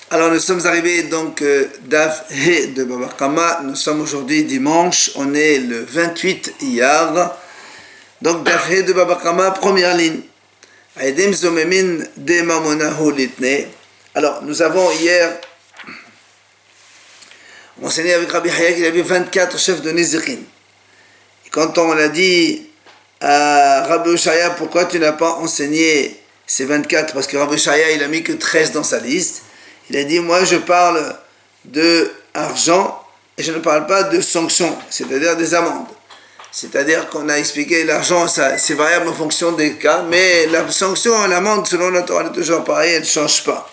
Alors nous sommes arrivés donc d'Af He de Baba Kama. Nous sommes aujourd'hui dimanche, on est le 28 Iyar. Donc d'Af He de Baba Kama, première ligne. Aïdim Zomemin de Mamonahu Litne. Alors nous avons hier enseigné avec Rabbi Haya qu'il y avait 24 chefs de Nézirin. Et quand on a dit à Rabbi Ushaya pourquoi tu n'as pas enseigné ces 24, parce que Rabbi Ushaya il a mis que 13 dans sa liste. Il a dit, moi je parle de argent et je ne parle pas de sanctions, c'est-à-dire des amendes. C'est-à-dire qu'on a expliqué l'argent, c'est variable en fonction des cas, mais la sanction, l'amende, selon la Torah, elle est toujours pareille, elle ne change pas.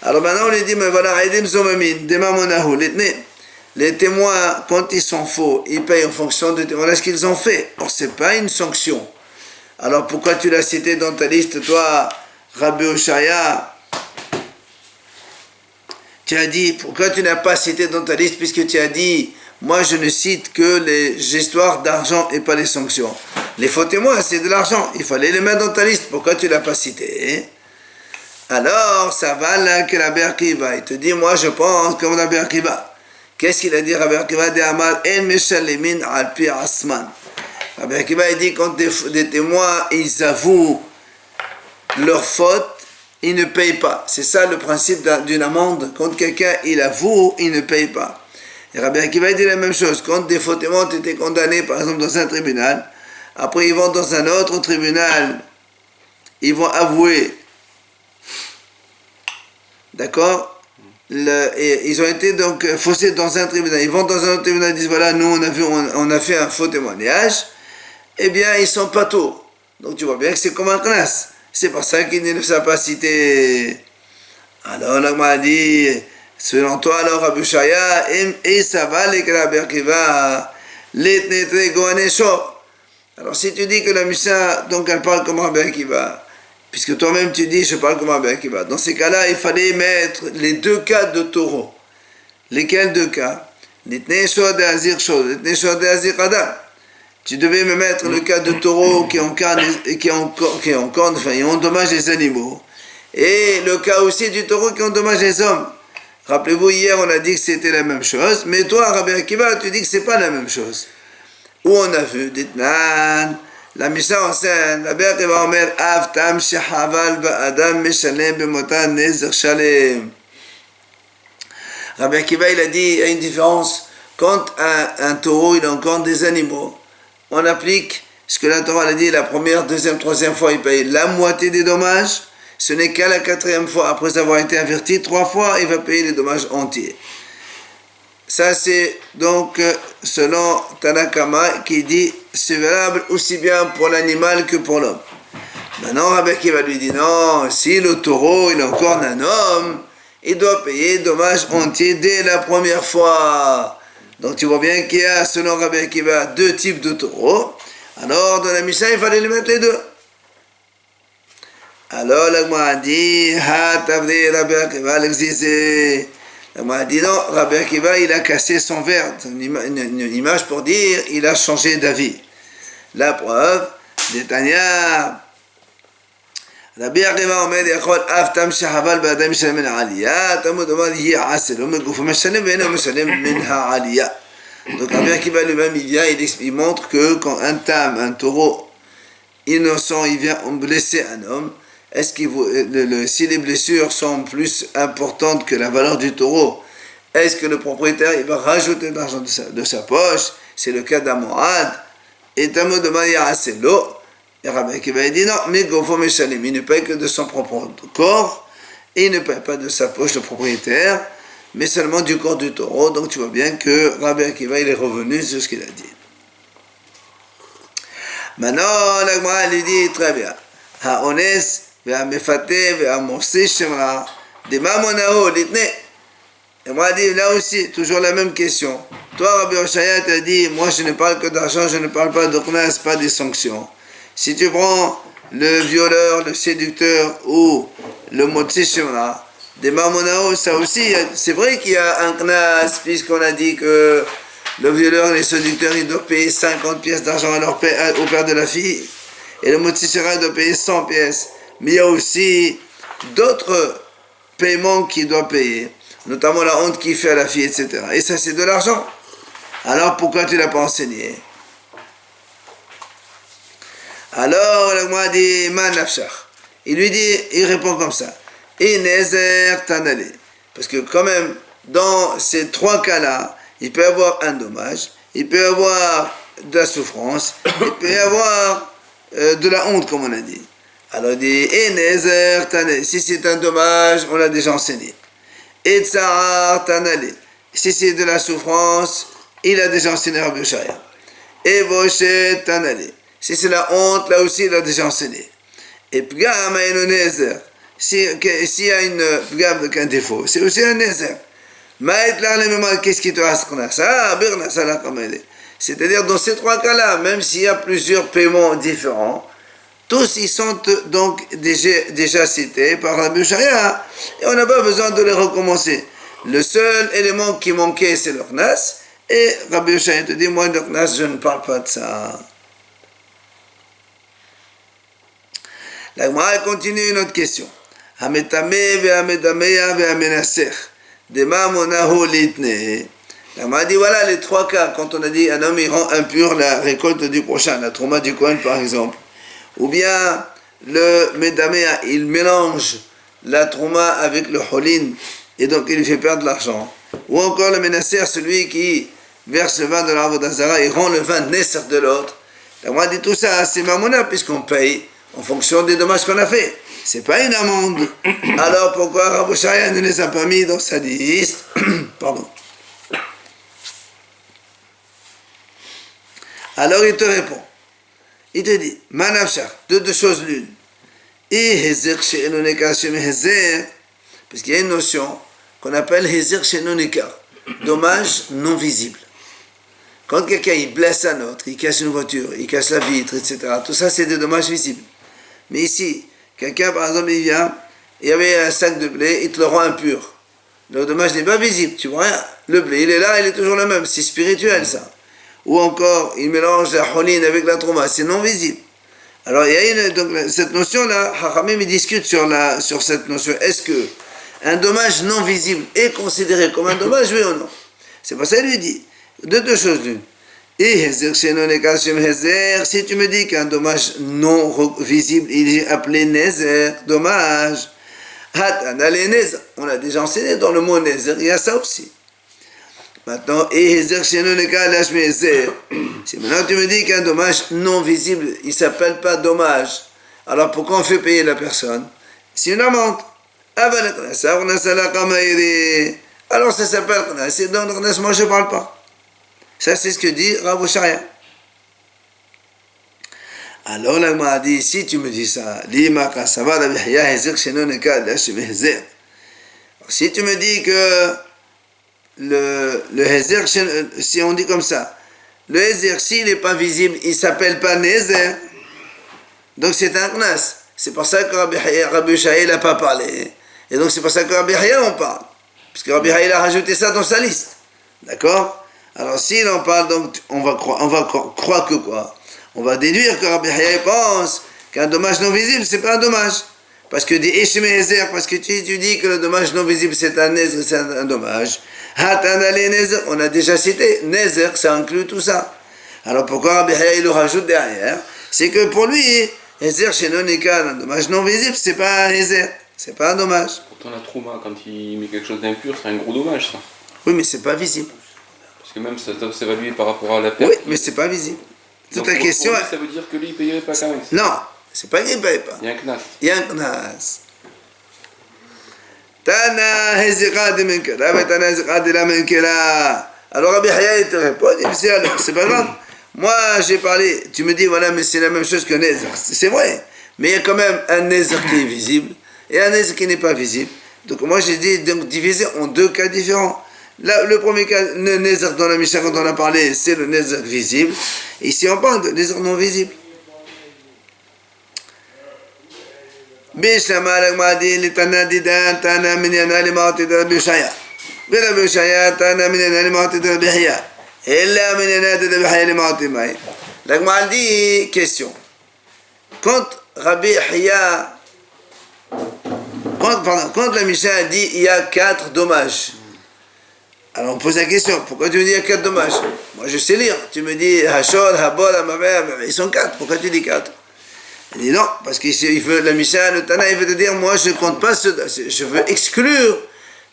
Alors maintenant on lui dit, mais voilà, les témoins, quand ils sont faux, ils payent en fonction de voilà ce qu'ils ont fait. Or, ce n'est pas une sanction. Alors pourquoi tu l'as cité dans ta liste, toi, Rabbi Ushaya? Tu as dit, pourquoi tu n'as pas cité dans ta liste, puisque tu as dit, moi je ne cite que les histoires d'argent et pas les sanctions. Les faux témoins, c'est de l'argent, il fallait les mettre dans ta liste, pourquoi tu ne l'as pas cité? Alors, ça va là que Rabbi Akiva, il te dit, moi je pense comme Rabbi Akiva. Qu'est-ce qu'il a dit Rabbi Akiva de Amar en meshalemin al pi asman. Rabbi Akiva il dit, quand des témoins, ils avouent leur faute, il ne paye pas. C'est ça le principe d'une amende. Quand quelqu'un il avoue, il ne paye pas. Et Rabbi Akiva dit la même chose. Quand des faux témoins ont été condamnés, par exemple, dans un tribunal, après ils vont dans un autre tribunal, ils vont avouer. D'accord? Ils ont été donc faussés dans un tribunal. Ils vont dans un autre tribunal et disent, voilà, nous on a fait un faux témoignage. Eh bien, ils sont pas tôt. Donc tu vois bien que c'est comme un classe. C'est pour ça qu'il ne s'est pas cité. Alors, on m'a dit, selon toi, alors, Rabbi Ushaya, et ça va, les Rabbi Akiva, l'etnetre goanesho. Alors, si tu dis que la Mishnah, donc elle parle comme Rabbi Akiva, puisque toi-même tu dis, je parle comme Rabbi Akiva, dans ces cas-là, il fallait mettre les deux cas de taureau. Lesquels deux cas? L'etnesho de Azir Sho, l'etnesho de Azir Adam. Tu devais me mettre le cas de taureaux qui endommagent les animaux. Et le cas aussi du taureau qui endommage les hommes. Rappelez-vous, hier on a dit que c'était la même chose, mais toi, Rabbi Akiva, tu dis que c'est pas la même chose. Où on a vu, dites-nan, la Mishnah enseigne, Rabbi Akiva omer, avtam shehaval ba'adam meshalem b'motan nezer shalem. Rabbi Akiva, il a dit, il y a une différence. Quand un taureau, il encorde des animaux, on applique ce que la Torah a dit la première, deuxième, troisième fois, il paye la moitié des dommages. Ce n'est qu'à la quatrième fois, après avoir été averti 3 fois, il va payer les dommages entiers. Ça, c'est donc selon Tanakama qui dit c'est valable aussi bien pour l'animal que pour l'homme. Maintenant, Rabbi Akiva lui dit non, si le taureau il encorde un homme, il doit payer dommages entiers dès la première fois. Donc tu vois bien qu'il y a, selon Rabbi Akiva, 2 types de taureaux. Alors dans la Mishnah, il fallait les mettre les 2. Alors l'Agma a dit, Tavri Rabbi Akiva l'existait. L'Agma a dit non, Rabbi Akiva il a cassé son verre. Une image pour dire, il a changé d'avis. La preuve, Netanya. Rabbi Akiva omer yachol avtam shehaval ba'adam mishalem min ha'aliyah tamud omar hi asel umeguf mishalem ve'eno mishalem min ha'aliyah. Donc Rabbi Akiva lui-même il vient, il montre que quand un taureau innocent, il vient blesser un homme, est-ce si les blessures sont plus importantes que la valeur du taureau, est-ce que le propriétaire il va rajouter de l'argent de sa poche? C'est le cas d'Amoad. Et tamud omar hi asel lo. Et Rabbi Akiva dit non, mais Gofo Meshalem, il ne paye que de son propre corps, et il ne paye pas de sa poche le propriétaire, mais seulement du corps du taureau. Donc tu vois bien que Rabbi Akiva il est revenu sur ce qu'il a dit. Maintenant, l'Agma lui dit très bien. Ha'ones, ve'amefate, ve'amorsi shemra, de mamonao, litne. Et moi, dit là aussi, toujours la même question. Toi, Rabbi Ushaya, t'as dit, moi je ne parle que d'argent, je ne parle pas de knas, pas des sanctions. Si tu prends le violeur, le séducteur ou le motzi shemra, des mamonao, ça aussi, c'est vrai qu'il y a un knas, puisqu'on a dit que le violeur et le séducteur, ils doivent payer 50 pièces d'argent au père de la fille, et le motzi shemra doit payer 100 pièces. Mais il y a aussi d'autres paiement qu'il doit payer, notamment la honte qu'il fait à la fille, etc. Et ça, c'est de l'argent. Alors, pourquoi tu ne l'as pas enseigné? Alors, le Gemara dit, Man nafshach. Il répond comme ça. Et Nezer Tanale. Parce que quand même, dans ces trois cas-là, il peut y avoir un dommage, il peut y avoir de la souffrance, il peut y avoir de la honte, comme on a dit. Alors il dit, et Nezer Tanale. Si c'est un dommage, on l'a déjà enseigné. Et Tsar Tanale. Si c'est de la souffrance, il a déjà enseigné Rabbi Oshaya. Et Boshet Tanale. Si c'est la honte, là aussi, il a déjà enseigné. Et Pgam et le Nezer. S'il y a une Pgam avec un défaut, c'est aussi un Nezer. Qu'est-ce qui te reste? C'est-à-dire, dans ces trois cas-là, même s'il y a plusieurs paiements différents, tous ils sont donc déjà cités par Rabbi Oshaya, et on n'a pas besoin de les recommencer. Le seul élément qui manquait, c'est le Knas, et Rabbi Oshaya te dit, moi, le Knas, je ne parle pas de ça. La Gemara continue une autre question. Hametame ve'amedameya ve'amenaser. Dema monahu litne. La Gemara dit, voilà les trois cas. Quand on a dit, un homme, il rend impur la récolte du prochain, la trouma du Kohen, par exemple. Ou bien, le medameya, il mélange la trouma avec le holin, et donc il lui fait perdre de l'argent. Ou encore le menacer, celui qui verse le vin de l'arbre d'Azara et rend le vin nesser de l'autre. La Gemara dit, tout ça, c'est mamona, puisqu'on paye en fonction des dommages qu'on a fait. C'est pas une amende. Alors pourquoi Rabbi Oshaya ne les a pas mis dans sa liste? Pardon. Alors il te répond. Il te dit, Manafshach, de deux choses l'une. Et Hezer she'enoneka shem Hezer, parce qu'il y a une notion qu'on appelle Hezer she'enoneka, dommage non visible. Quand quelqu'un il blesse un autre, il casse une voiture, il casse la vitre, etc., tout ça c'est des dommages visibles. Mais ici, quelqu'un par exemple il vient, il y avait un sac de blé, il te le rend impur. Le dommage n'est pas visible, tu vois rien. Le blé il est là, il est toujours le même, c'est spirituel ça. Ou encore, il mélange la holine avec la trouma, c'est non visible. Alors il y a donc, cette notion-là, Hachamim il discute sur cette notion. Est-ce que un dommage non visible est considéré comme un dommage, oui ou non? C'est pour ça qu'il lui dit, de deux choses l'une. Et si tu me dis qu'un dommage non visible, il est appelé Nezer, dommage. On a déjà enseigné dans le mot Nezer, il y a ça aussi. Maintenant, si maintenant tu me dis qu'un dommage non visible, il ne s'appelle pas dommage, alors pourquoi on fait payer la personne? C'est une amende. Alors ça s'appelle, c'est dans le Knas, moi je ne parle pas. Ça c'est ce que dit Rabbi Oshaya. Alors là, il m'a dit, si tu me dis ça, si tu me dis que le Hezer, si on dit comme ça, le Hezer, s'il n'est pas visible, il ne s'appelle pas Nezer, donc c'est un Knas. C'est pour ça que Rabbi Oshaya n'a pas parlé. Et donc c'est pour ça que Rabbi Oshaya en parle. Parce que Rabbi Oshaya a rajouté ça dans sa liste. D'accord? Alors s'il en parle, donc on va croire que quoi? On va déduire que Rabbi Oshaya pense qu'un dommage non visible, c'est pas un dommage. Parce que dit Eshime Hezer, parce que tu dis que le dommage non visible c'est un Nezer, c'est un dommage. Hatanale Nezer, on a déjà cité, Nezer, ça inclut tout ça. Alors pourquoi Rabbi Oshaya il le rajoute derrière? C'est que pour lui, Hezer chez Nonika, un dommage non visible, c'est pas un Hezer, c'est pas un dommage. Pourtant la trouma, quand il met quelque chose d'impur, c'est un gros dommage ça. Oui, mais c'est pas visible. Parce que même ça doit s'évaluer par rapport à la perte. Oui, mais c'est pas visible. Toute la question. Pour lui, ça veut dire que lui il payerait pas quand même. Non, c'est pas qu'il ne paye pas. Il y a un knas. Il y a un knas. Tana Hezira de Menkela, Tana Hezira de la Menkela. Alors Rabbi Oshaya il te répond, c'est pas grave. Moi j'ai parlé, tu me dis voilà, mais c'est la même chose que Nezer. C'est vrai, mais il y a quand même un Nezer qui est visible et un Nezer qui n'est pas visible. Donc moi j'ai dit donc divisé en deux cas différents. Là, le premier cas, le Nezer dans la Mishnah quand on a parlé, c'est le Nezer visible. Ici on parle de Nezer non visible. Bishama l'agmadi l'itana didan tana minyana l'imati de Rabbi Oshaya. Rabbi Oshaya tana minyana l'imati de Rabbi Oshaya. Ella minyana de Rabbi Oshaya l'imati mai. L'agmadi, question. Quand Rabbi Oshaya Quand la Mishnah dit il y a 4 dommages, alors on pose la question, pourquoi tu me dis il y a 4 dommages? Moi je sais lire, tu me dis Hashod, Habol, Amaver, ils sont 4, pourquoi tu dis 4? Il dit non, parce que la Mishnah, le Tana, il veut te dire, moi je ne compte pas je veux exclure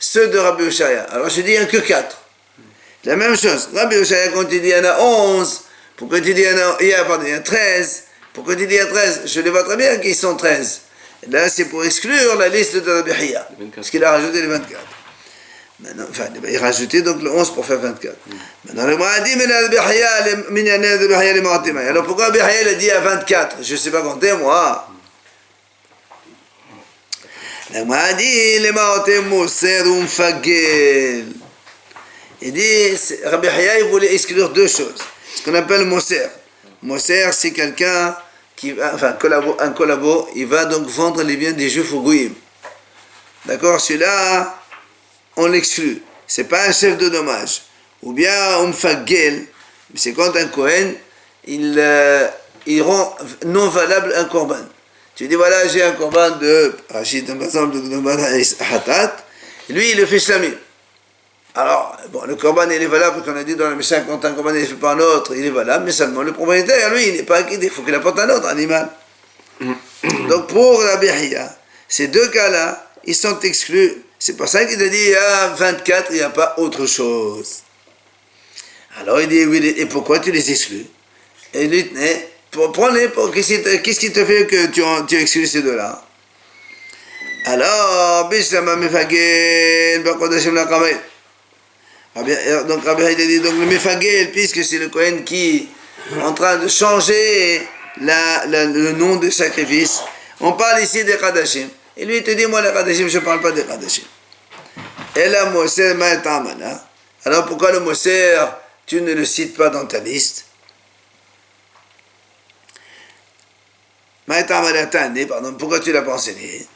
ceux de Rabbi Oshaya. Alors je dis il n'y a que 4. La même chose, Rabbi Oshaya, quand il dit il y en a 11, pourquoi tu dis il y a 13? Pourquoi tu dis il y a 13? Je les vois très bien qu'ils sont 13. Et là, c'est pour exclure la liste de Rabbi Hiya, parce qu'il a rajouté les 24. Maintenant, enfin, il a rajouté donc le 11 pour faire 24. Maintenant, le Mourad dit, alors pourquoi Rabbi Hiya a dit à 24? Je ne sais pas compter, moi. Le Mourad dit, les Ma'atim Mousser ou Mfagel. Il dit, Rabbi Hiya, il voulait exclure 2 choses. Ce qu'on appelle Mousser. Mousser, c'est quelqu'un qui, enfin, un collabo, il va donc vendre les biens des Juifs au Goïm. D'accord? Celui-là, on l'exclut. C'est pas un chef de dommage. Ou bien un Mfagel, c'est quand un Kohen, il rend non valable un korban. Tu dis, voilà, j'ai un korban de Rachid, par exemple, de Hatat, lui, il le fait shlamim. Alors, bon, le korban, il est valable, qu'on a dit dans la Mishnah, quand un korban, il est fait par un autre, il est valable, mais seulement le propriétaire, lui, il n'est pas acquitté, il faut qu'il apporte un autre animal. Donc, pour la Hiya, ces 2 cas-là, ils sont exclus. C'est pour ça qu'il a dit, il y a 24, il n'y a pas autre chose. Alors, il dit, oui, et pourquoi tu les exclus? Et lui, prends-les, qu'est-ce qui te fait que tu exclus ces 2-là? Alors, Bishlama Mefagel, Bakodashim la Kamel. Donc Rabbi Haïd dit, donc le Mefagel, puisque c'est le Kohen qui est en train de changer le nom de sacrifice, on parle ici des Kadashim. Et lui il te dit, moi les Kadashim, je ne parle pas des Kadashim. Et la Moser Ma'etamana. Alors pourquoi le Moser, tu ne le cites pas dans ta liste? Ma'etamana Tani, pardon, pourquoi tu ne l'as pas enseigné?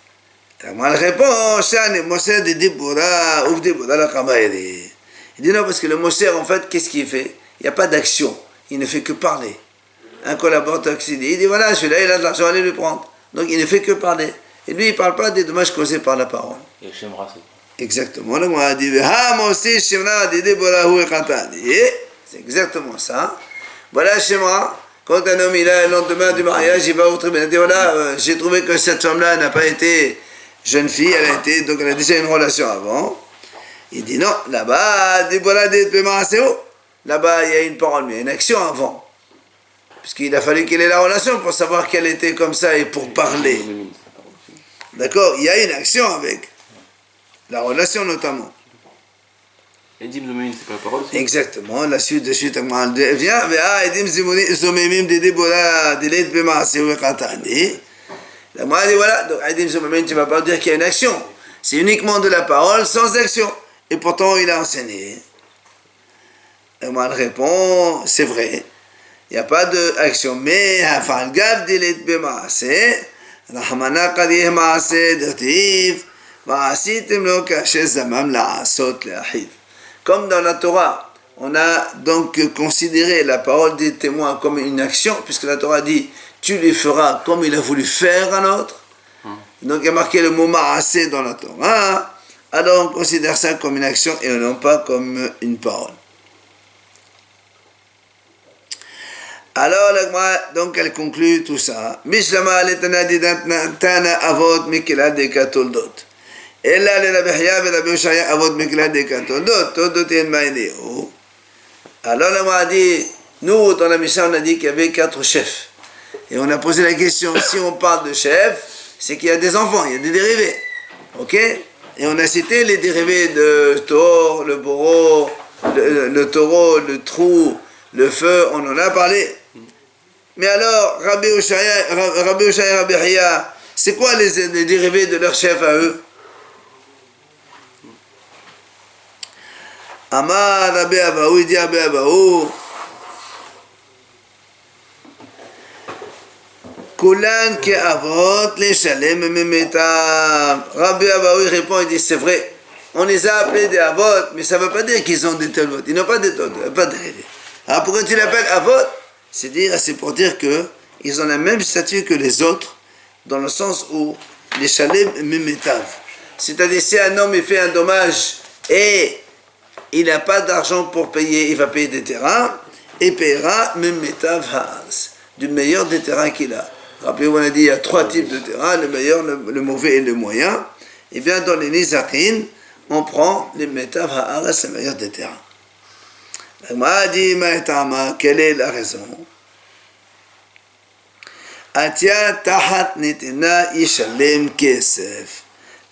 Moi elle répond, Shani Moser de Dibura, ouf Dibura la Kamaïri. Il dit non, parce que le Moser, en fait, qu'est-ce qu'il fait? Il n'y a pas d'action. Il ne fait que parler. Un collaborateur qui dit, il dit voilà, celui-là, il a de l'argent, allez le prendre. Donc, il ne fait que parler. Et lui, il ne parle pas des dommages causés par la parole. Et Shemra, c'est exactement. Le Mourad dit, c'est exactement ça. Voilà, Shemra, quand un homme, il a le lendemain du mariage, il va au tribunal. Il dit voilà, j'ai trouvé que cette femme-là n'a pas été jeune fille, donc elle a déjà une relation avant. Il dit non, là-bas, là-bas, il y a une parole, mais il y a une action avant. Puisqu'il a fallu qu'il ait la relation pour savoir qu'elle était comme ça et pour parler. D'accord? Il y a une action avec. La relation notamment. Edim Zomemim, c'est pas la parole? Exactement, la suite de suite. Viens, Edim Zomemim de Déborah, de l'aide Bemaasé ou Katani. La moi dit voilà, donc Edim Zomemim, tu ne vas pas dire qu'il y a une action. C'est uniquement de la parole sans action. Et pourtant, il a enseigné. Et moi, elle répond, c'est vrai. Il n'y a pas d'action. Mais, comme dans la Torah, on a donc considéré la parole des témoins comme une action, puisque la Torah dit, tu les feras comme il a voulu faire un autre. Donc, il y a marqué le mot ma'aseh dans la Torah. Alors on considère ça comme une action et non pas comme une parole. Alors donc elle conclut tout ça. Mishlama letana tana avot mikela de katoldot. Ella le Rabbi Hiya ve Rabbi Oshaya avot mikela de katoldot. Toldot en maïneo. Alors la Gemara dit, nous dans la Mishnah on a dit qu'il y avait 4 chefs. Et on a posé la question, si on parle de chefs, c'est qu'il y a des enfants, il y a des dérivés. Ok? Et on a cité les dérivés de Tor, le Boro, le taureau, le trou, le feu, on en a parlé. Mais alors, Rabbi Oshaya, Rabbi Hiya, c'est quoi les dérivés de leur chef à eux? Amar Rabbi Abaou, il dit Rabbi Abaou, Kulan ki avot les shalem memeta. Rabbi Abaou répond, il dit c'est vrai, on les a appelés des avot, mais ça ne veut pas dire qu'ils ont des tolvot, ils n'ont pas de tolvot, pas de dérivés. Alors pourquoi tu l'appelles avot? C'est pour dire qu'ils ont la même statut que les autres, dans le sens où les shalem memetav. C'est-à-dire, si un homme il fait un dommage et il n'a pas d'argent pour payer, il va payer des terrains et paiera Mimetav Ha'az, du meilleur des terrains qu'il a. Rappelez-vous, on a dit il y a 3 types de terrains, le meilleur, le mauvais et le moyen. Et bien, dans les Nizakin, on prend les Metav Ha'az, le meilleur des terrains. La dit, quelle est la raison? Atia tahat nitina ishalem kesef.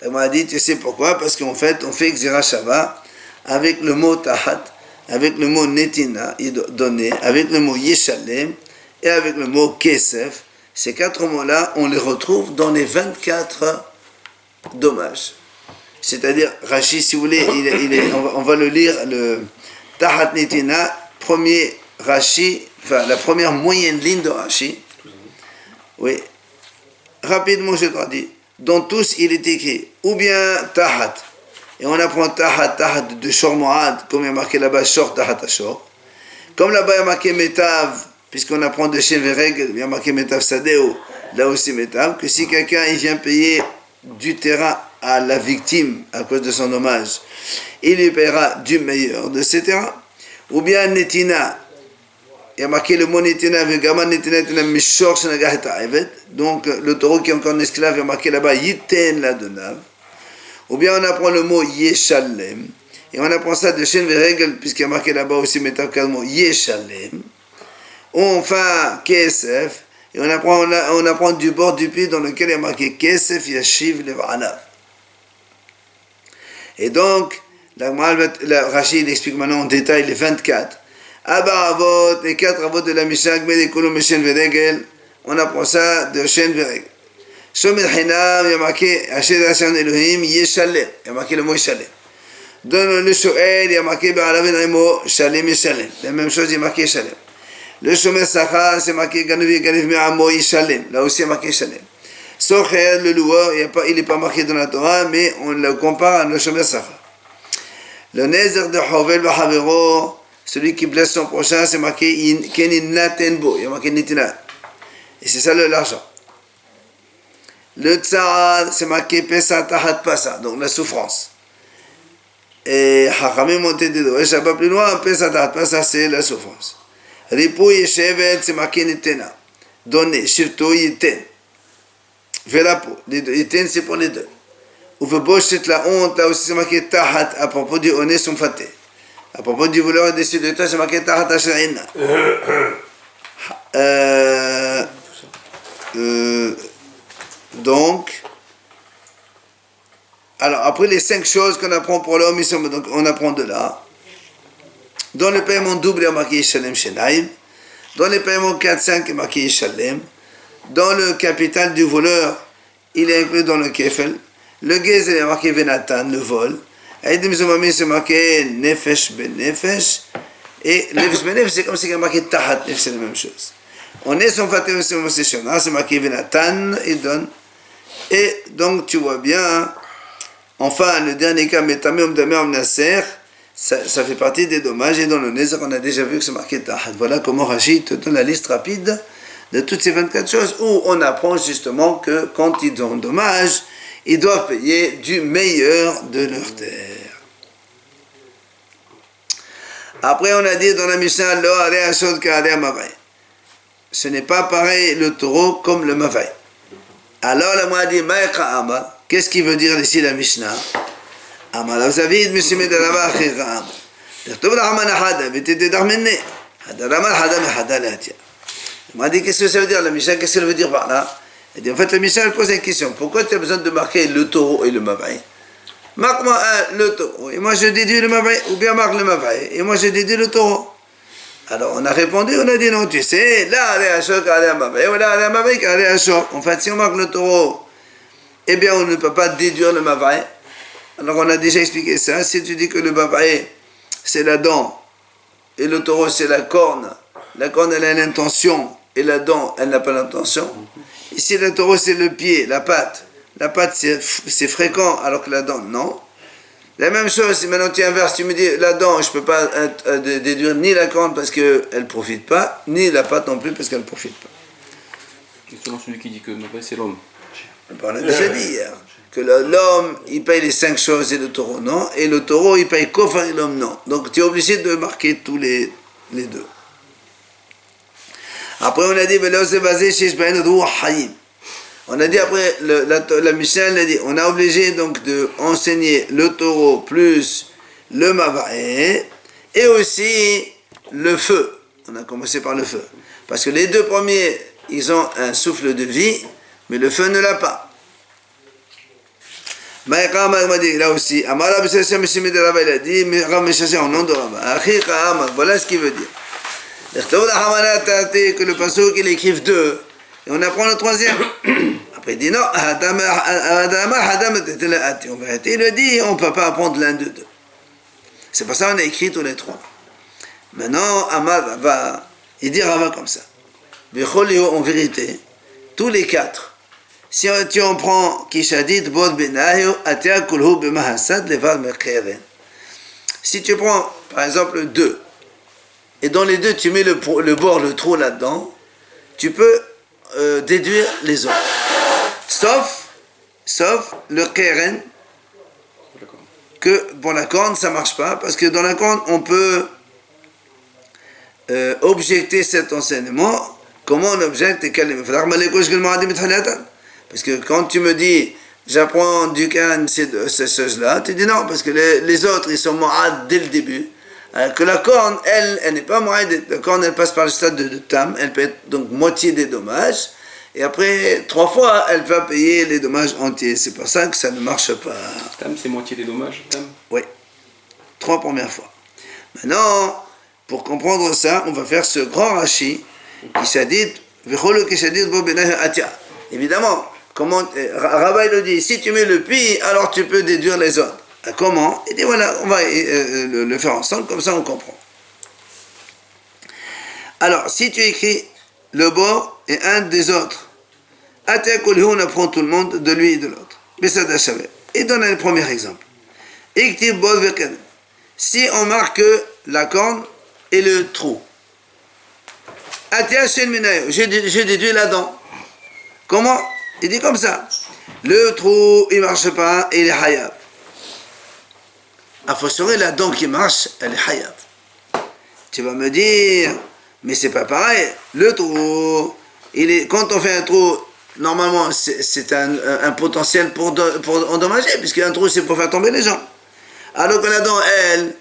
La dit, tu sais pourquoi? Parce qu'en fait, on fait Xira Shava avec le mot tahat, avec le mot netina, donné, avec le mot yishalem et avec le mot kesef. Ces 4 mots-là, on les retrouve dans les 24 dommages. C'est-à-dire, Rashi, si vous voulez, on va le lire, le Tahat Netina, premier Rashi, enfin la première moyenne ligne de Rashi. Oui. Rapidement, je traduis. Dans tous, il est écrit, ou bien Tahat. Et on apprend Tahat de Shor Mo'ad, comme il y a marqué là-bas, Shor Tahat Ashor. Comme là-bas, il y a marqué Metav, puisqu'on apprend de Shem Vereg, il y a marqué Metav Sadeo, là aussi Metav, que si quelqu'un il vient payer du terrain à la victime à cause de son dommage, il lui paiera du meilleur de ses terrains. Ou bien Netina, il y a marqué le mot Netina, donc le taureau qui est encore un esclave, il y a marqué là-bas Yiten la Donav. Ou bien on apprend le mot Yeshalem, et on apprend ça de Shem Vereg, puisqu'il y a marqué là-bas aussi Metav Kalmo Yeshalem. Enfin, Kesef, et on apprend du bord du puits dans lequel il y a marqué Kesef Yashiv Lev'anav. Et donc, la Rashi il explique maintenant en détail les 24. Abba Avot, les 4 Avot de la Mishnah, Gmedekulu Meshen Veregel, on apprend ça de Shen Veregel. Shomil Hinam, il y a marqué Asher Hashem Elohim Yeshalem, il y a marqué le mot Yeshalem. Dans le Shoel, il y a marqué Ba'alaven Remo Shalem Yeshalem. La même chose, il y a marqué Yeshalem. Le Shomer Sachar, c'est marqué Ganovi Ganif Me'amo Yeshalem. Là aussi, il y a marqué Yeshalem. Socher, le loueur, il n'est pas marqué dans la Torah, mais on le compare à le Shomer Sachar. Le Nezer de Hovel Bahavero, celui qui blesse son prochain, c'est marqué Kenin Natenbo. Il y a marqué Nitina. Et c'est ça l'argent. Le Tsar, c'est marqué Pesa Tahat Pasa, donc la souffrance. Et Hachamim monté des dos. Et ça va plus loin, Pesa Tahat Pasa, c'est la souffrance. Ripouille et Shevet, c'est marqué Nitena. Donner, Shirto, Yiten. Velapo, Yiten, c'est pour les deux. Ou Vebosh, c'est la honte, là aussi c'est marqué Tahat, à propos du honnête, son faté. À propos du voleur et déçu de toi, c'est marqué Tahat Asherina. Donc, alors après les 5 choses qu'on apprend pour l'homme, donc on apprend de là. Dans le paiement double, il y a marqué Yishalem Shenaim. Dans le paiement 4-5, il y a marqué Yishalem. Dans le capital du voleur, il est inclus dans le Kefel. Le Gez, il y a marqué Venatan, le vol. Aïdim Zumami, c'est marqué Nefesh Ben Nefesh. Et Nefesh Ben Nefesh, c'est comme si il y a marqué Tahat Nefesh, c'est la même chose. On est son faté aussi, c'est marqué Venatan, il donne. Et donc, tu vois bien, enfin, le dernier cas, Metamem Damer Nasser, ça fait partie des dommages. Et dans le Nézer, on a déjà vu que c'est marqué Tahat. Voilà comment Rachid te donne la liste rapide de toutes ces 24 choses où on apprend justement que quand ils ont dommage, ils doivent payer du meilleur de leur terre. Après, on a dit dans la Mishnah, Lo Arei Ashod Ka'arei Mavai. Ce n'est pas pareil le taureau comme le Mavai. Alors, la Moua dit, Maïka Amar. Qu'est-ce qui veut dire ici la Mishnah? Amar Zavid, Mishime de Rava Achira Amar. Dertov la Haman Ahada, Vitete Darmene. Hadaraman Hada Mehada Leatia. Il m'a dit, qu'est-ce que ça veut dire la Mishnah? Qu'est-ce qu'elle veut dire par là? Elle dit, en fait, la Mishnah elle pose une question. Pourquoi tu as besoin de marquer le taureau et le Mavai? Marque-moi le taureau. Et moi je déduis le Mavai. Ou bien marque le Mavai. Et moi je déduis le taureau. Alors on a répondu, on a dit non, tu sais, là, en fait, si on marque le taureau, eh bien on ne peut pas déduire le Mavai. Alors on a déjà expliqué ça. Si tu dis que le Mavai, c'est la dent, et le taureau, c'est la corne elle a l'intention, et la dent, elle n'a pas l'intention. Ici, le taureau, c'est le pied, la patte. La patte, c'est fréquent, alors que la dent, non. La même chose, si maintenant tu inverses, tu me dis, la dent, je ne peux pas déduire ni la corne parce qu'elle ne profite pas, ni la patte non plus parce qu'elle ne profite pas. C'est selon celui qui dit que Mavai, c'est l'homme. On a déjà dit hier. que l'homme, il paye les 5 choses et le taureau non, et le taureau, il paye Kofar et l'homme non. Donc tu es obligé de marquer tous les deux. Après, on a dit, on a dit après, la Mishnah, elle a dit, on a obligé donc de enseigner le taureau plus le mavaé et aussi le feu. On a commencé par le feu. Parce que les deux premiers, ils ont un souffle de vie, mais le feu ne l'a pas. Là aussi, il a dit, en nom de Rabba. Voilà ce qu'il veut dire. Que le pasuk il écrive 2 et on apprend le 3e. Après il dit non, il le dit, on ne peut pas apprendre l'un de deux. C'est pour ça qu'on a écrit tous les 3. Maintenant, Amar va, il dit Rava comme ça. En vérité, tous les 4, si tu en prends Kishadit Bod Benayo, Atea Kulhu Bemahasad Levar Mekeren. Si tu prends par exemple 2, et dans les 2 tu mets le bord, le trou là-dedans, tu peux déduire les autres. Sauf le keren, que pour la corne ça marche pas, parce que dans la corne on peut objecter cet enseignement. Comment on objecte? Parce que quand tu me dis j'apprends du keren ces choses-là, tu dis non, parce que les autres ils sont mo'ad dès le début. Que la corne, elle n'est pas mo'ad, la corne elle passe par le stade de tam, elle peut être donc moitié des dommages, et après 3 fois elle va payer les dommages entiers. C'est pour ça que ça ne marche pas. Tam, c'est moitié des dommages, tam? Oui, 3 premières fois. Maintenant, pour comprendre ça, on va faire ce grand Rashi qui s'adit évidemment, comment Rabbi le dit, si tu mets le pi, alors tu peux déduire les autres. Comment? Il dit voilà, on va le faire ensemble, comme ça on comprend. Alors, si tu écris le bord et un des autres, on apprend tout le monde de lui et de l'autre. Et donne le premier exemple. Si on marque la corne et le trou, j'ai déduit la dent. Comment? Il dit comme ça. Le trou, il ne marche pas, il est hayab. A fortiori, la dent qui marche, elle est hayab. Tu vas me dire, mais c'est pas pareil. Le trou, quand on fait un trou, normalement, c'est un potentiel pour endommager, puisqu'un trou, c'est pour faire tomber les gens. Alors que la dent, elle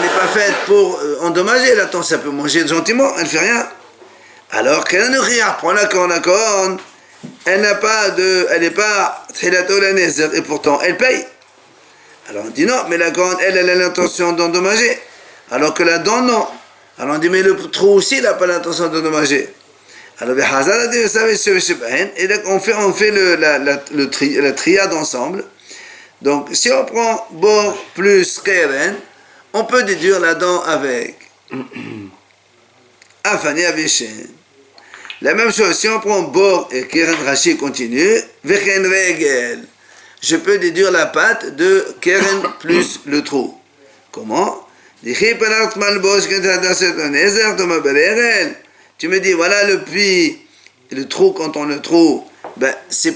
n'est pas faite pour endommager. La dent, ça peut manger gentiment, elle ne fait rien. Alors qu'elle ne regarde, prend la corne, elle n'est pas et pourtant, elle paye. Alors on dit non, mais la corne, elle a l'intention d'endommager. Alors que la dent, non. Alors on dit, mais le trou aussi, il n'a pas l'intention d'endommager. Alors, et donc on fait la triade ensemble. Donc, si on prend bord plus keren, on peut déduire la dent avec Afani Avishen. La même chose, si on prend bord et keren Rashi continue, vechen regel. Je peux déduire la patte de keren plus le trou. Comment? Tu me dis, voilà le puits, le trou, quand on le trouve, c'est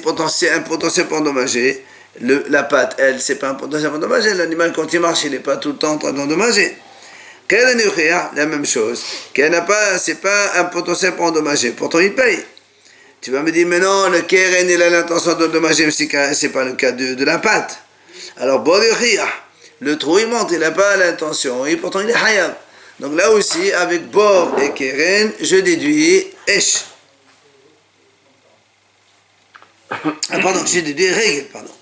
un potentiel pour endommager. La patte, elle, c'est pas un potentiel pour endommager. L'animal, quand il marche, il n'est pas tout le temps en train d'endommager. La même chose. C'est pas un potentiel pour endommager. Pourtant, il paye. Tu vas me dire, mais non, le keren, il a l'intention d'endommager, mais c'est pas le cas de la patte. Alors, le trou, il monte, il n'a pas l'intention, et pourtant, il est hayab. Donc là aussi, avec bord et keren, je déduis esh. J'ai déduit règle, pardon.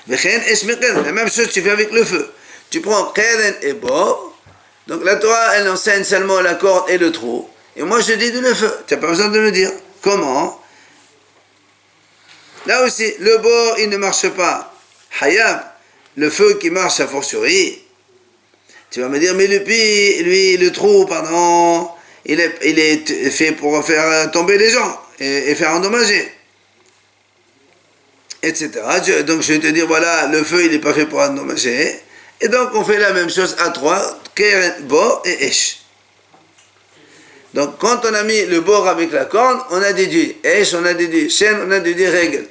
La même chose tu fais avec le feu. Tu prends keren et bord. Donc la Torah, elle enseigne seulement la corde et le trou. Et moi, je déduis le feu. Tu n'as pas besoin de me dire. Comment? Là aussi, le bord, il ne marche pas. Hayab, le feu qui marche à fortiori. Tu vas me dire, mais le trou, pardon, il est fait pour faire tomber les gens et faire endommager, etc. Donc je vais te dire, voilà, le feu, il n'est pas fait pour endommager. Et donc on fait la même chose à 3, keren, bord et esh. Donc quand on a mis le bord avec la corne, on a déduit esh, on a déduit shen, on a déduit règle.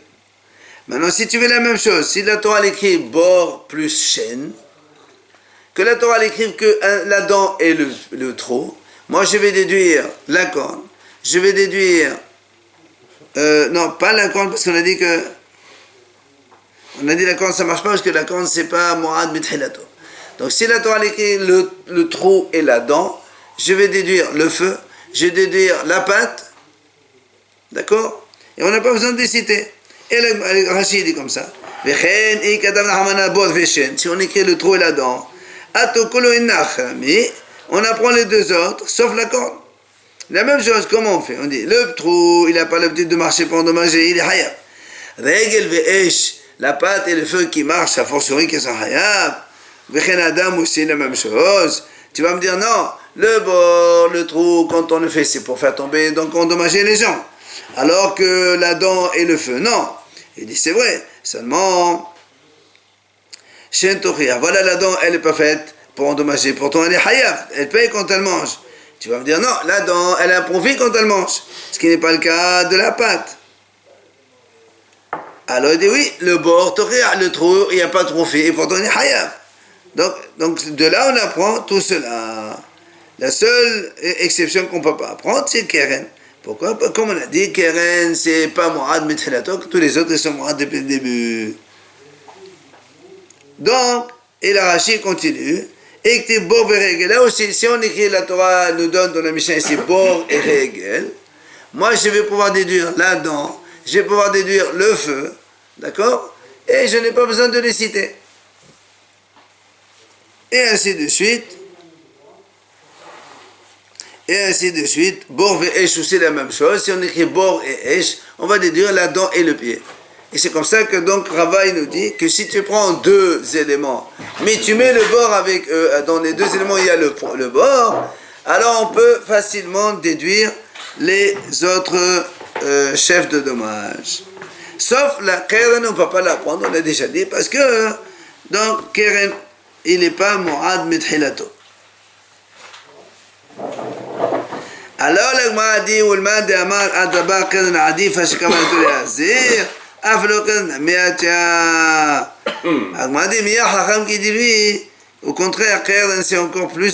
Maintenant, si tu veux la même chose, si la Torah l'écrit bord plus chaîne, que la Torah l'écrive que la dent et le trou, moi je vais déduire la corne, je vais déduire, non, pas la corne, parce qu'on a dit que, on a dit la corne ça marche pas, parce que la corne c'est pas Mourad Mithilato. Donc si la Torah l'écrit le trou et la dent, je vais déduire le feu, je vais déduire la pâte, d'accord? Et on n'a pas besoin de les citer. Et le Rachid dit comme ça. Si on écrit le trou et la dent, on apprend les deux autres, sauf la corne. La même chose, comment on fait? On dit, le trou, il n'a pas l'habitude de marcher pour endommager, il est hayab. Règle ve'esh, la pâte et le feu qui marchent, a fortiori qu'ils sont hayab. Vechen adam aussi, la même chose. Tu vas me dire, non, le bord, le trou, quand on le fait, c'est pour faire tomber, donc endommager les gens. Alors que la dent et le feu, non. Il dit, c'est vrai, seulement, voilà la dent, elle n'est pas faite pour endommager, pourtant elle est hayab, elle paye quand elle mange. Tu vas me dire, non, la dent, elle a un profit quand elle mange, ce qui n'est pas le cas de la pâte. Alors il dit, oui, le bord, le trou, il n'y a pas de profit, et pourtant il est hayab. Donc de là, on apprend tout cela. La seule exception qu'on ne peut pas apprendre, c'est Keren. Pourquoi? Comme on a dit, Keren, c'est pas Mourad Mithilatok, tous les autres, ils sont Mourad depuis le début. Donc, et la Rashi continue, et que tu es Bor et Regel. Là aussi, si on écrit la Torah, nous donne dans la Mishnah ici Bor et Regel, moi je vais pouvoir déduire la dent, je vais pouvoir déduire le feu, d'accord? Et je n'ai pas besoin de les citer. Et ainsi de suite. Et ainsi de suite. Bor et Esh aussi la même chose. Si on écrit Bor et Esh, on va déduire la dent et le pied. Et c'est comme ça que donc Ravaï nous dit que si tu prends deux éléments, mais tu mets le bord avec eux, dans les deux éléments il y a le bord, alors on peut facilement déduire les autres chefs de dommages. Sauf la Keren, on ne peut pas la prendre, on l'a déjà dit, parce que donc Keren, il n'est pas Mourad Mithilato. Alors le Gemara dit Ulman de Amar Adaba Keren Adif Hashkamalatu Le'azir Aflo Keren Miatia. Le Gemara dit Mia Hacham qui dit lui, au contraire Keren c'est encore plus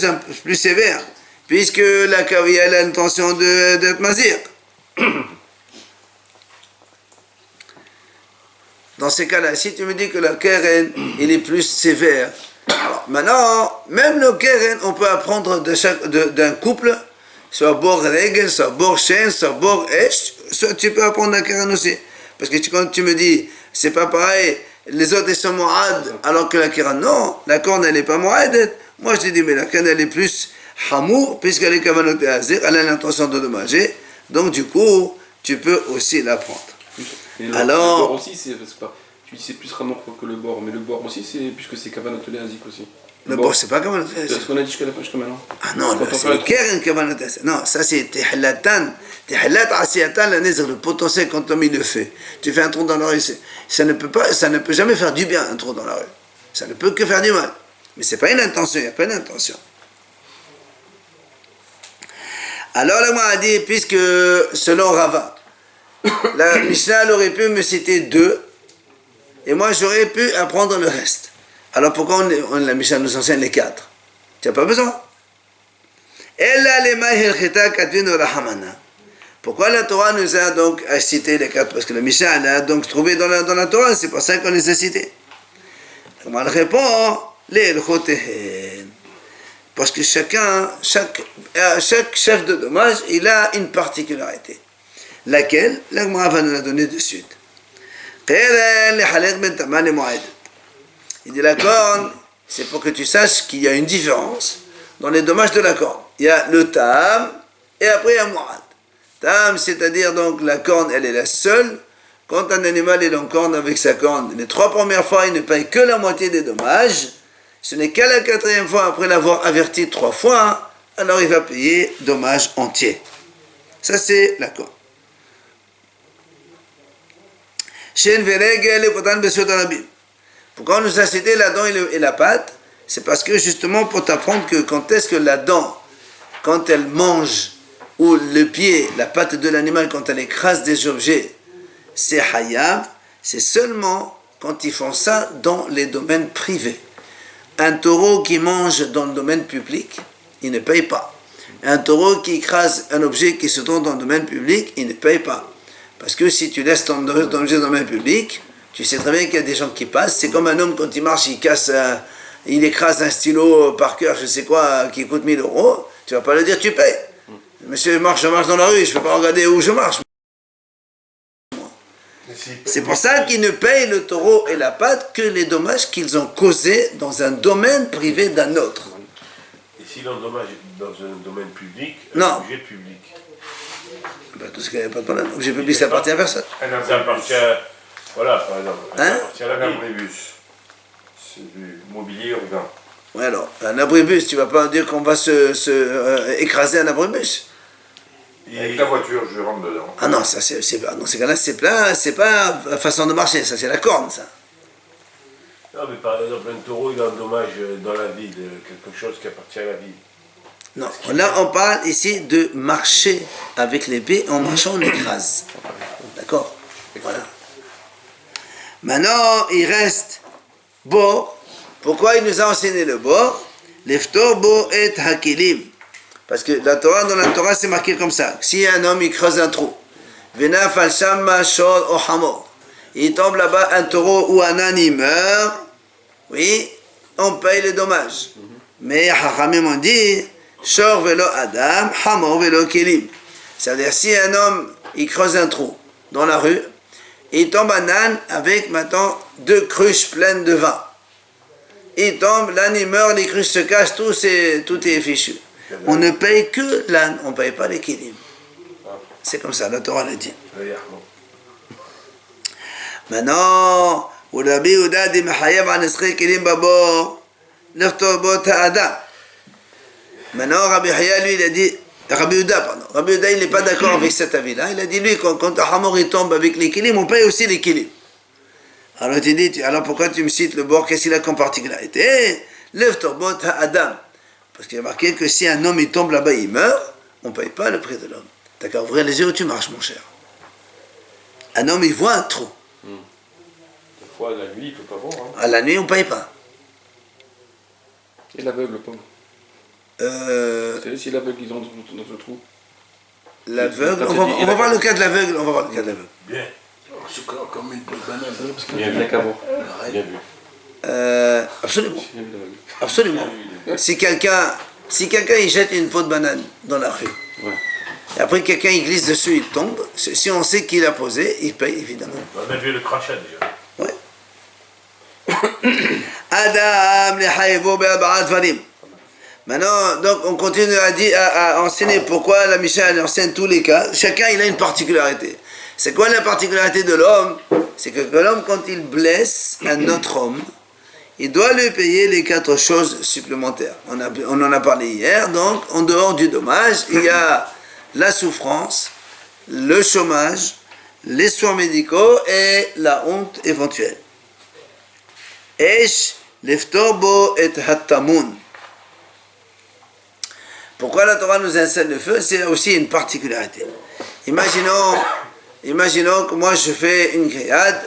sévère, puisque la Kavia a l'intention d'être Mazir. Dans ces cas-là, si tu me dis que la Keren il est plus sévère, alors maintenant, même le Keren, on peut apprendre d'un couple, soit bord Regel, soit bord Shen, soit bord Esh, soit tu peux apprendre un Keren aussi. Parce que quand tu me dis, c'est pas pareil, les autres ils sont Mourad, alors que la Keren, non, la corne elle n'est pas Mourad. Moi je te dis, mais la Keren elle est plus Hamour, puisqu'elle est Kavanot Azir, elle a l'intention de dommager, donc du coup, tu peux aussi l'apprendre. Alors, le bord aussi, c'est pas. Tu dis c'est plus Hamour que le bord, mais le bord aussi, c'est puisque c'est Kavanot Azik aussi. Le bord, c'est pas Kavanot Azik. C'est ce qu'on a dit jusqu'à maintenant. Ah non, c'est le Keren Kavanot Azik. Non, ça c'est Tehillatan, Tehillat Asiyatan, la Nézer, le potentiel quand on il le fait. Tu fais un trou dans la rue, ça ne peut jamais faire du bien, un trou dans la rue. Ça ne peut que faire du mal. Mais c'est pas une intention, il n'y a pas une intention. Alors là, moi, a dit, puisque selon Rava, la Mishnah elle aurait pu me citer deux, et moi j'aurais pu apprendre le reste. Alors pourquoi la Mishnah nous enseigne les quatre? Tu n'as pas besoin. Pourquoi la Torah nous a donc cité les quatre? Parce que la Mishnah elle a donc trouvé dans la Torah, c'est pour ça qu'on les a cités. Comment elle répond? Les Elchotehen. Parce que chaque chef de dommage, il a une particularité. Laquelle, la Gemara va nous la donner de suite. Il dit la corne, c'est pour que tu saches qu'il y a une différence dans les dommages de la corne. Il y a le tam et après il y a mourad. Tam, c'est-à-dire donc la corne, elle est la seule. Quand un animal est en corne avec sa corne, les 3 premières fois, il ne paye que la moitié des dommages. Ce n'est qu'à la 4e fois, après l'avoir averti 3 fois, alors il va payer dommages entiers. Ça, c'est la corne. Pourquoi on nous a cité la dent et la patte? C'est parce que justement pour t'apprendre que quand est-ce que la dent, quand elle mange, ou le pied, la patte de l'animal, quand elle écrase des objets, c'est hayab, c'est seulement quand ils font ça dans les domaines privés. Un taureau qui mange dans le domaine public, il ne paye pas. Un taureau qui écrase un objet qui se trouve dans le domaine public, il ne paye pas. Parce que si tu laisses ton objet dans le domaine public, tu sais très bien qu'il y a des gens qui passent. C'est comme un homme quand il marche, il écrase un stylo par cœur, je sais quoi, qui coûte 1000 euros. Tu vas pas le dire, tu payes. Monsieur, je marche dans la rue, je ne peux pas regarder où je marche. C'est pour ça qu'ils ne payent le taureau et la patte que les dommages qu'ils ont causés dans un domaine privé d'un autre. Et si l'endommage est dans un domaine public, Non. un objet public? Tout ce qu'il n'y a pas de problème. L'objet public, ça appartient à personne. Ça appartient, voilà, par exemple, ça appartient à la abribus. C'est du mobilier urbain. Oui, alors, un abribus, tu ne vas pas dire qu'on va écraser un abribus. Avec la voiture, je rentre dedans. Ah non, ça c'est dans ces cas-là, c'est pas façon de marcher, ça c'est la corne, ça. Non, mais par exemple, un taureau, il a un dommage dans la ville, quelque chose qui appartient à la ville. Non, là on parle ici de marcher avec l'épée, en marchant on écrase. D'accord? Voilà. Maintenant, il reste bord. Pourquoi il nous a enseigné le bord? Leftor bo et hakilim. Parce que dans la Torah, c'est marqué comme ça. Si un homme, il creuse un trou, Venaf al-Shamma shor o hamor, il tombe là-bas un taureau ou un âne, il meurt, oui, on paye les dommages. Mais Hachamim ont dit, shor velo adam, hamor velo kelim. C'est-à-dire, si un homme, il creuse un trou dans la rue, il tombe un âne avec maintenant 2 cruches pleines de vin. Il tombe, l'âne, il meurt, les cruches se cassent, tout est fichu. On ne paye que l'âne, on ne paye pas les kilim. C'est comme ça, la Torah l'a dit. Maintenant, Rabbi Yehuda dit Mechayev an esrei kilim babor, leftor bo ta'adam. Maintenant, Rabbi Yehuda, lui, il a dit, Rabbi Yehuda, il n'est pas d'accord avec cet avis-là. Il a dit, lui, quand un hamor il tombe avec les kilim, on paye aussi les kilim. Alors tu dis, alors pourquoi tu me cites le bord, qu'est-ce qu'il a comme particularité? Leftor bo ta'adam. Parce qu'il y a marqué que si un homme il tombe là-bas, il meurt, on ne paye pas le prix de l'homme. T'as qu'à ouvrir les yeux où tu marches, mon cher. Un homme, il voit un trou. Des fois, la nuit, il ne peut pas voir. Hein. À la nuit, on ne paye pas. Et l'aveugle, pauvre. C'est si l'aveugle, ils ont dans ce trou. L'aveugle, on va voir le cas de l'aveugle. Bien. C'est comme une bonne banane. Bien vu. Bien vu. Absolument. Absolument. Si quelqu'un il jette une peau de banane dans la rue, ouais. Et après quelqu'un il glisse dessus, il tombe, si on sait qui l'a posé, il paye évidemment. On a vu le crachat déjà. Ouais. Adam lehayevo be'arba'at dvarim. Maintenant, donc on continue à enseigner pourquoi la Mishnah elle enseigne tous les cas. Chacun il a une particularité. C'est quoi la particularité de l'homme? C'est que l'homme, quand il blesse un autre homme, il doit lui payer les 4 choses supplémentaires. On en a parlé hier, donc en dehors du dommage, il y a la souffrance, le chômage, les soins médicaux et la honte éventuelle. Esh leftorbo et hattamun. Pourquoi la Torah nous enseigne le feu? C'est aussi une particularité. Imaginons que moi je fais une grillade,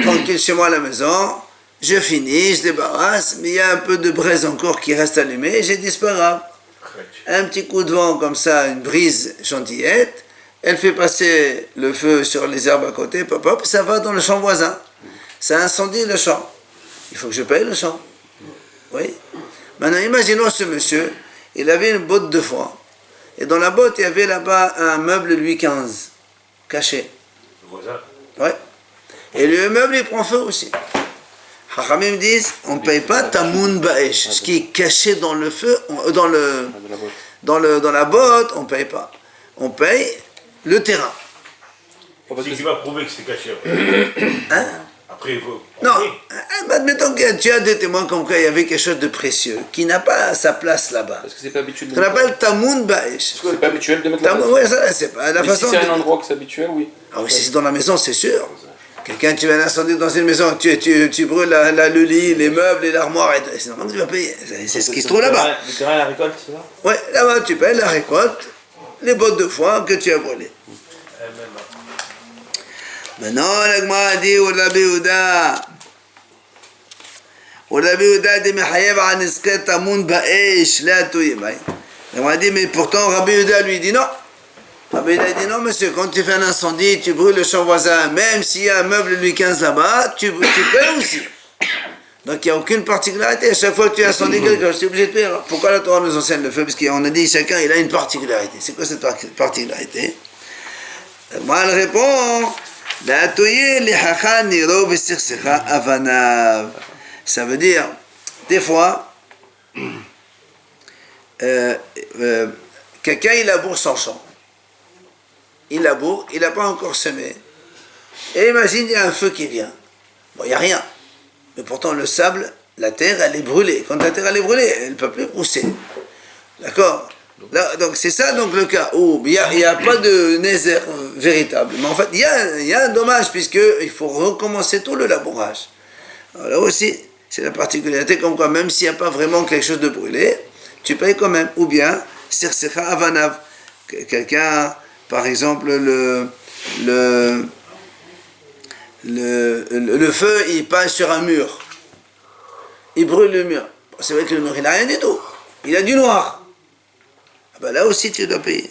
tranquille chez moi à la maison, je finis, je débarrasse, mais il y a un peu de braise encore qui reste allumée, j'ai dit c'est pas grave. Un petit coup de vent comme ça, une brise gentillette, elle fait passer le feu sur les herbes à côté, pop, pop, ça va dans le champ voisin. Ça incendie le champ. Il faut que je paye le champ. Oui. Maintenant imaginons ce monsieur, il avait une botte de foin, et dans la botte il y avait là-bas un meuble Louis XV. Caché. Le voisin. Ouais. Et le meuble, il prend feu aussi. Hachamim disent, on ne paye pas tamoun ba'esh. Ce qui est caché dans le feu, dans la botte, on ne paye pas. On paye le terrain. C'est qui va prouver que c'est caché après. Hein? Après, il faut... Non, admettons que tu as des témoins comme quoi il y avait quelque chose de précieux, qui n'a pas sa place là-bas. Parce que c'est pas habituel. Ce qu'on appelle tamoun ba'esh. C'est pas habituel de mettre la place. Oui, ça, c'est pas la façon. Si c'est un endroit que c'est habituel, oui. Ah oui, si c'est dans la maison, c'est sûr. Quelqu'un, tu vas l'incendier dans une maison, tu brûles le lit, les meubles et l'armoire, c'est normal que tu vas payer. C'est ce qui se trouve là-bas. Le terrain à la récolte, c'est ça? Oui, là-bas, tu payes la récolte, les bottes de foin que tu as brûlées. Maintenant, la Gemara dit, ou Rabbi Yehuda. Ou Rabbi Yehuda dit, Mechayev Anisket Amun Ba'esh, la Touyemai. La Gemara dit, mais pourtant, Rabbi Yehuda lui dit non. Rabbi Yehuda dit non, monsieur, quand tu fais un incendie, tu brûles le champ voisin, même s'il y a un meuble Louis XV là-bas, tu paies aussi. Donc il n'y a aucune particularité. À chaque fois que tu incendies quelque chose, tu es obligé de payer. Alors, pourquoi la Torah nous enseigne le feu? Parce qu'on a dit chacun il a une particularité. C'est quoi cette particularité? Moi elle répond ça veut dire, des fois, quelqu'un il laboure son champ. Il laboure, il n'a pas encore semé. Et imagine, il y a un feu qui vient. Bon, il n'y a rien. Mais pourtant, le sable, la terre, elle est brûlée. Quand la terre, elle est brûlée, elle ne peut plus pousser. D'accord? Là, donc, c'est ça donc, le cas où il n'y a pas de nézer véritable. Mais en fait, il y a un dommage, puisqu'il faut recommencer tout le labourage. Alors, là aussi, c'est la particularité, comme quoi, même s'il n'y a pas vraiment quelque chose de brûlé, tu payes quand même. Ou bien, Sirsecha Avanav. Quelqu'un, par exemple, le feu, il passe sur un mur. Il brûle le mur. C'est vrai que le mur, il n'a rien du tout. Il a du noir. Ah ben là aussi, tu dois payer.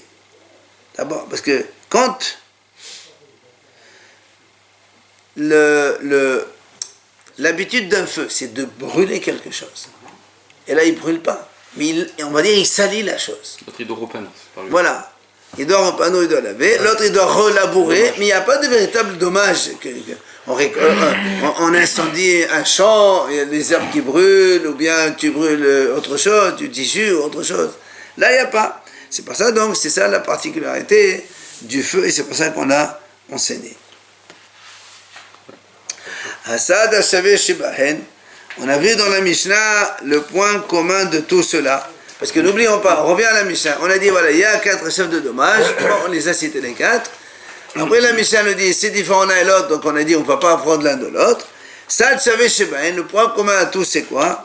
D'abord, parce que quand l'habitude d'un feu, c'est de brûler quelque chose. Et là, il ne brûle pas. Mais on va dire, il salit la chose. Voilà. Il doit en panneau, il doit laver. L'autre, il doit relabourer. Mais il n'y a pas de véritable dommage. On incendie un champ, il y a des herbes qui brûlent, ou bien tu brûles autre chose, du tissu ou autre chose. Là, il n'y a pas. C'est pour ça, donc, c'est ça la particularité du feu, et c'est pour ça qu'on a enseigné. Hasad Hashaveh Shebahen. On a vu dans la Mishnah le point commun de tout cela. Parce que n'oublions pas, on revient à la Mishnah. On a dit, voilà, il y a 4 chefs de dommages. On les a cités les 4. Après, la Mishnah nous dit, c'est différent l'un et l'autre. Donc, on a dit, on ne peut pas apprendre l'un de l'autre. Ça, tu savais, le point commun à tous, c'est quoi?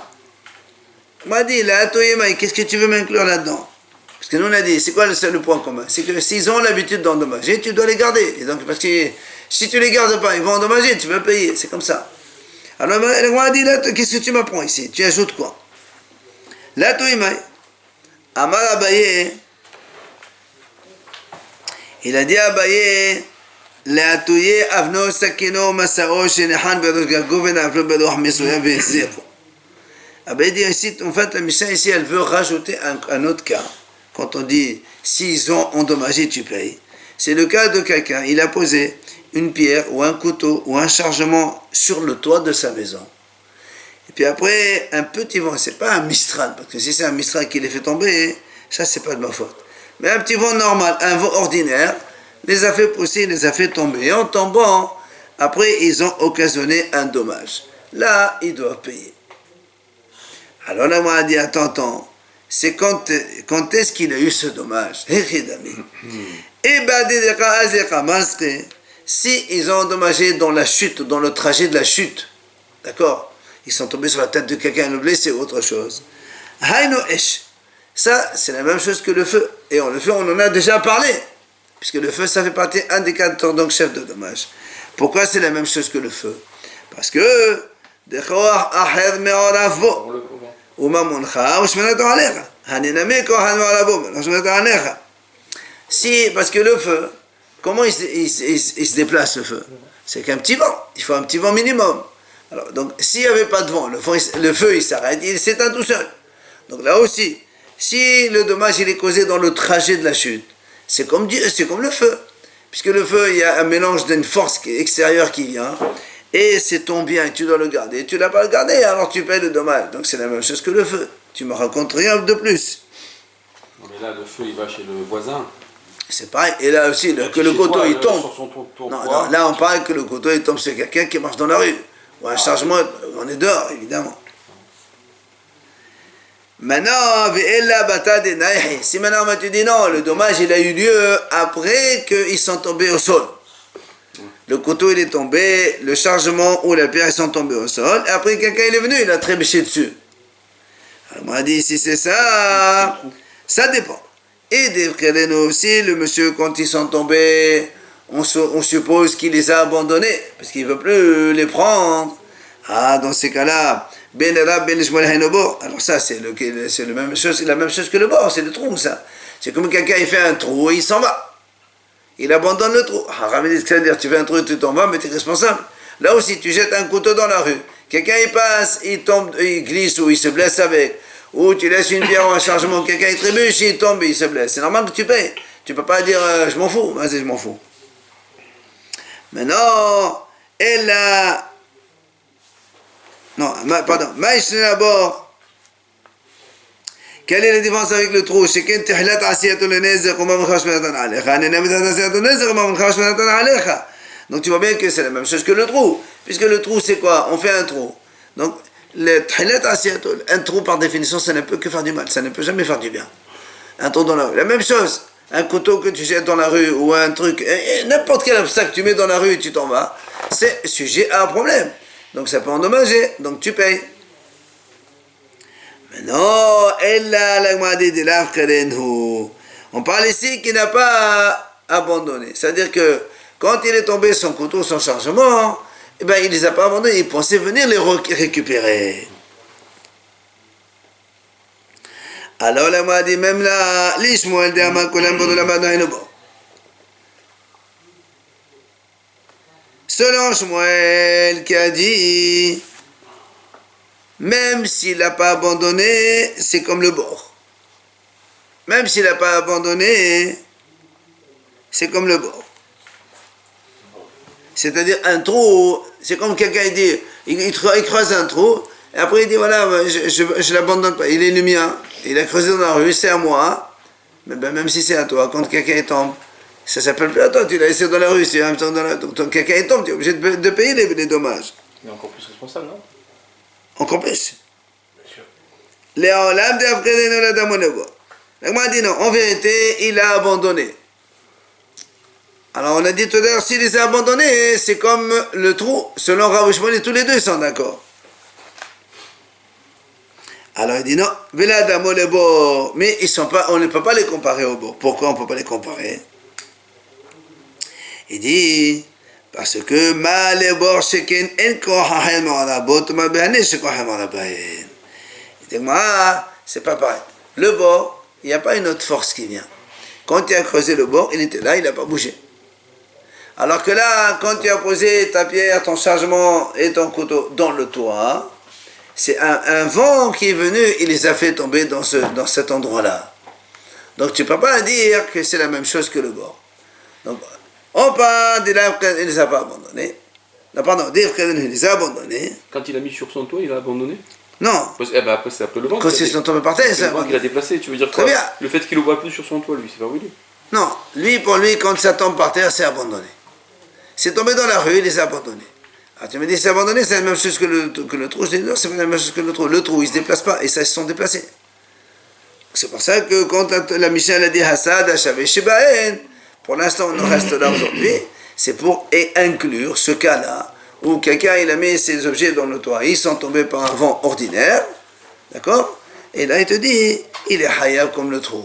On m'a dit, là, qu'est-ce que tu veux m'inclure là-dedans? Parce que nous, on a dit, c'est quoi le point commun? C'est que s'ils ont l'habitude d'endommager, tu dois les garder. Et donc, parce que si tu les gardes pas, ils vont endommager, tu vas payer. C'est comme ça. Alors, on m'a dit, là, qu'est-ce que tu m'apprends ici? Tu ajoutes quoi? Là, Amar Abaye, il a dit à Abaye, Le'atouye avno sakino masao shenehan berosh gago venaflo beroch mesuya ve'ezero. Abaye dit ici, en fait, la Mishnah ici, elle veut rajouter un autre cas. Quand on dit, s'ils ont endommagé, tu payes. C'est le cas de quelqu'un, il a posé une pierre ou un couteau ou un chargement sur le toit de sa maison. Et puis après, un petit vent, c'est pas un mistral, parce que si c'est un mistral qui les fait tomber, ça c'est pas de ma faute. Mais un petit vent normal, un vent ordinaire, les a fait pousser, les a fait tomber. Et en tombant, après ils ont occasionné un dommage. Là, ils doivent payer. Alors là, moi, a dit, attends, c'est quand est-ce qu'il a eu ce dommage? Si ils ont endommagé dans la chute, dans le trajet de la chute, d'accord? Ils sont tombés sur la tête de quelqu'un, le blessé ou autre chose. Ça, c'est la même chose que le feu. Et le feu, on en a déjà parlé. Puisque le feu, ça fait partie indicateur, donc chef de dommage. Pourquoi c'est la même chose que le feu? Parce que si, parce que le feu, comment il se déplace le feu? C'est qu'un petit vent. Il faut un petit vent minimum. Alors, donc, s'il n'y avait pas de vent, le feu il s'arrête, il s'éteint tout seul. Donc là aussi, si le dommage il est causé dans le trajet de la chute, c'est comme le feu. Puisque le feu, il y a un mélange d'une force extérieure qui vient, et c'est ton bien, et tu dois le garder. Et tu ne l'as pas gardé, alors tu payes le dommage. Donc c'est la même chose que le feu. Tu me racontes rien de plus. Mais là, le feu, il va chez le voisin. C'est pareil. Et là aussi, que le couteau, il tombe. Non, là, on parle que le couteau, il tombe sur quelqu'un qui marche dans la rue. Ou un chargement, on est dehors, évidemment. Maintenant, si maintenant tu dis non, le dommage il a eu lieu après qu'ils sont tombés au sol. Le couteau il est tombé, le chargement ou la pierre ils sont tombés au sol, et après quelqu'un il est venu, il a trébuché dessus. Alors on m'a dit si c'est ça, ça dépend. Et des frères aussi, le monsieur quand ils sont tombés on suppose qu'il les a abandonnés, parce qu'il ne veut plus les prendre. Ah, dans ces cas-là, Ben Rab, Ben Shmuel Hainobor. Alors ça, c'est la même chose que le bord, c'est le trou, ça. C'est comme quelqu'un, il fait un trou et il s'en va. Il abandonne le trou. Ah, c'est-à-dire, tu fais un trou et tu t'en vas, mais tu es responsable. Là aussi, tu jettes un couteau dans la rue. Quelqu'un, il passe, il tombe, il glisse ou il se blesse avec. Ou tu laisses une pierre ou un chargement, quelqu'un, il trébuche, il tombe et il se blesse. C'est normal que tu payes. Tu ne peux pas dire, je m'en fous. Vas-y, je m'en fous. Maintenant, elle a... Non, pardon. Maïs d'abord. Quelle est la différence avec le trou? C'est qu'un tahlat asiyatul nazir ou mam khashmanatan alayha. Donc tu vois bien que c'est la même chose que le trou. Puisque le trou, c'est quoi? On fait un trou. Donc, le tahlat asiyatul, un trou par définition, ça ne peut que faire du mal. Ça ne peut jamais faire du bien. Un trou dans la rue. La même chose. Un couteau que tu jettes dans la rue ou un truc, n'importe quel obstacle que tu mets dans la rue et tu t'en vas, c'est sujet à un problème. Donc ça peut endommager, donc tu payes. Mais non, on parle ici qu'il n'a pas abandonné. C'est-à-dire que quand il est tombé son couteau, son chargement, eh ben, il ne les a pas abandonnés, il pensait venir les récupérer. Alors la moi dit même là, l'Ishmuel de Amakolambo de la Madainobo. Selon Shmuel qui a dit, même s'il n'a pas abandonné, c'est comme le bord. Même s'il n'a pas abandonné, c'est comme le bord. C'est-à-dire un trou, c'est comme quelqu'un dit, il creuse un trou, et après il dit voilà, je ne l'abandonne pas, il est le mien, il a creusé dans la rue, c'est à moi, mais ben, même si c'est à toi, quand quelqu'un tombe, ça ne s'appelle plus à toi, tu l'as laissé dans la rue, donc quelqu'un tombe, tu es obligé de payer les dommages. Il est encore plus responsable, non? Encore plus. Bien sûr. M'a dit non, en vérité, il a abandonné. Alors on a dit tout à l'heure, s'il les a abandonnés, c'est comme le trou, selon Rav Shmuel, et tous les deux sont d'accord. Alors il dit non, mais ils sont pas, on ne peut pas les comparer au bord. Pourquoi on ne peut pas les comparer? Il dit, parce que il dit, c'est pas pareil. Le bord, il n'y a pas une autre force qui vient. Quand tu as creusé le bord, il était là, il n'a pas bougé. Alors que là, quand tu as posé ta pierre, ton chargement et ton couteau dans le toit, c'est un vent qui est venu, il les a fait tomber dans cet endroit-là. Donc tu ne peux pas dire que c'est la même chose que le bord. Donc, on parle de là qu'il ne les a pas abandonnés. Non, pardon, dire qu'il les a abandonnés. Quand il a mis sur son toit, il a abandonné? Non. Après, c'est après le vent. Quand ils sont tombés par terre, c'est le vent qu'il a déplacé. Tu veux dire très quoi? bien. Le fait qu'il ne le voit plus sur son toit, lui, c'est pas voulu. Non, pour lui, quand ça tombe par terre, c'est abandonné. C'est tombé dans la rue, il les a abandonnés. Ah, tu me dis c'est abandonné, c'est la même chose que le trou. Je dis non, c'est pas la même chose que le trou. Le trou, il se déplace pas et ça, ils se sont déplacés. C'est pour ça que quand la Mishnah a dit Hassad, Hachavé, Shibaen, pour l'instant, on reste là aujourd'hui, c'est pour inclure ce cas-là où quelqu'un il a mis ses objets dans le toit, ils sont tombés par un vent ordinaire, d'accord? Et là, il te dit, il est hayab comme le trou.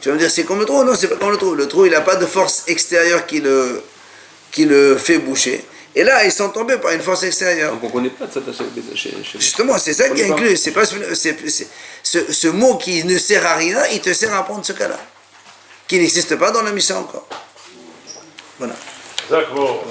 Tu vas me dire, c'est comme le trou? Non, c'est pas comme le trou. Le trou, il n'a pas de force extérieure qui le fait boucher. Et là, ils sont tombés par une force extérieure. Donc on ne connaît pas de ça chez justement, c'est ça qui est inclus. C'est pas ce mot qui ne sert à rien, il te sert à prendre ce cas-là. Qui n'existe pas dans la Mishnah encore. Voilà. D'accord.